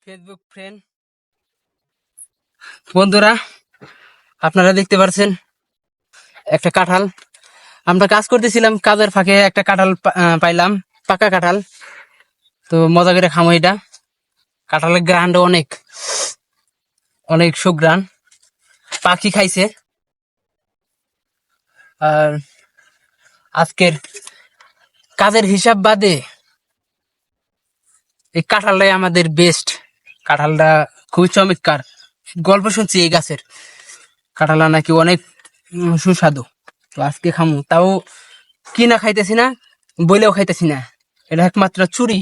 Facebook friend বন্ধুরা, আপনারা দেখতে পাচ্ছেন একটা কাঁঠাল। আমরা কাজ করতেছিলাম, কাজের ফাঁকে একটা কাঁঠাল পাইলাম, পাকা কাঁঠাল। তো মজা করে খামো এটা। কাঁঠালের গ্রান্ড অনেক অনেক সুগ্রান, পাখি খাইছে। আর আজকের কাজের হিসাব বাদে এই কাঁঠালটাই আমাদের বেস্ট। কাঁঠালটা খুবই চমৎকার। গল্প শুনছি এই গাছের কাঁঠালটা নাকি অনেক সুস্বাদু। তো আজকে খামু, তাও কিনা খাইতেছি না, বইলেও খাইতেছি না। এটা একমাত্র চুরি,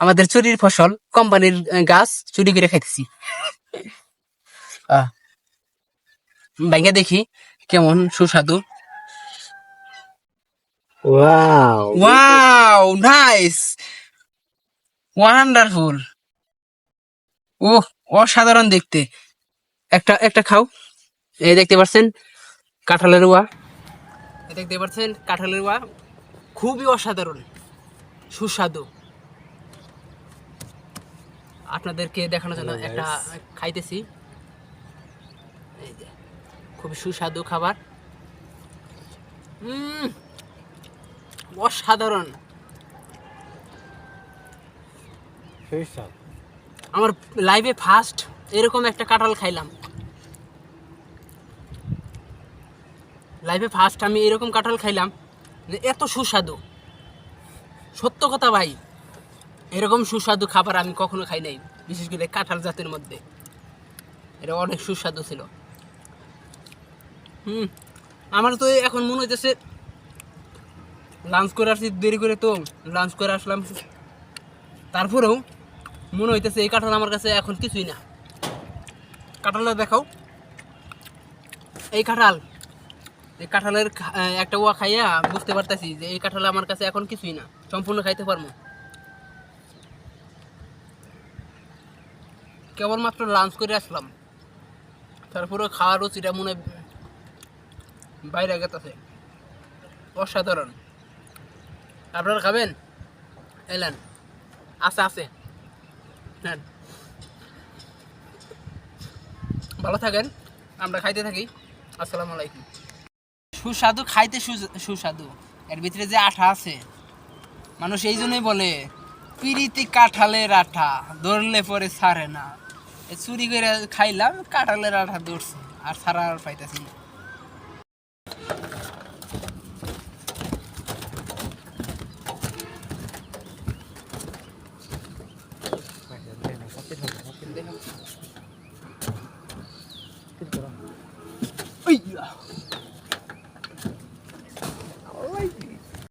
আমাদের চুরির ফসল, কোম্পানির গাছ চুরি করে খাইতেছি। ভাইয়া দেখি কেমন সুস্বাদু। Wow, nice, wonderful. ওহ, অসাধারণ দেখতে। একটা একটা খাও। এই দেখতে পাচ্ছেন কাঁঠালের ওয়া, দেখতে পাচ্ছেন কাঁঠালের ওয়া, খুবই অসাধারণ সুস্বাদু। আপনাদেরকে দেখানোর জন্য একটা খাইতেছি। এই যে খুবই সুস্বাদু খাবার। অসাধারণ। আমার লাইফে ফার্স্ট এরকম একটা কাঁঠাল খাইলাম। লাইফে ফার্স্ট আমি এরকম কাঁঠাল খাইলাম, এত সুস্বাদু। সত্য কথা ভাই, এরকম সুস্বাদু খাবার আমি কখনো খাই নাই, বিশেষ করে কাঁঠাল জাতের মধ্যে। এটা অনেক সুস্বাদু ছিল। আমার তো এখন মনে হইতেছে লাঞ্চ করে আসছি দেরি করে, তো লাঞ্চ করে আসলাম, তারপরেও মনে হইতেছে এই কাঁঠাল আমার কাছে এখন কিছুই না। কাঁঠালটা দেখাও। এই কাঁঠালের একটা ওয়া খাইয়া বুঝতে পারতেছি যে এই কাঁঠাল আমার কাছে এখন কিছুই না, সম্পূর্ণ খাইতে পারবো। কেবলমাত্র লাঞ্চ করে আসলাম, তারপরে খাওয়ার রুচিটা মনে বাইরে গেছে। অসাধারণ। আপনারা খাবেন? এলেন, আছে আছে, নেন। ভালো থাকেন, আমরা খাইতে থাকি। আসসালামু আলাইকুম। সুস্বাদু খাইতে, সুস্বাদু। এর ভিতরে যে আঠা আছে, মানুষ এই জন্যই বলে পিরিতি কাঁঠালের আঠা ধরলে পরে ছাড়ে না। চুরি করে খাইলাম, কাঁঠালের আঠা ধরছে, আর ছাড়া আর পাইতেছি না।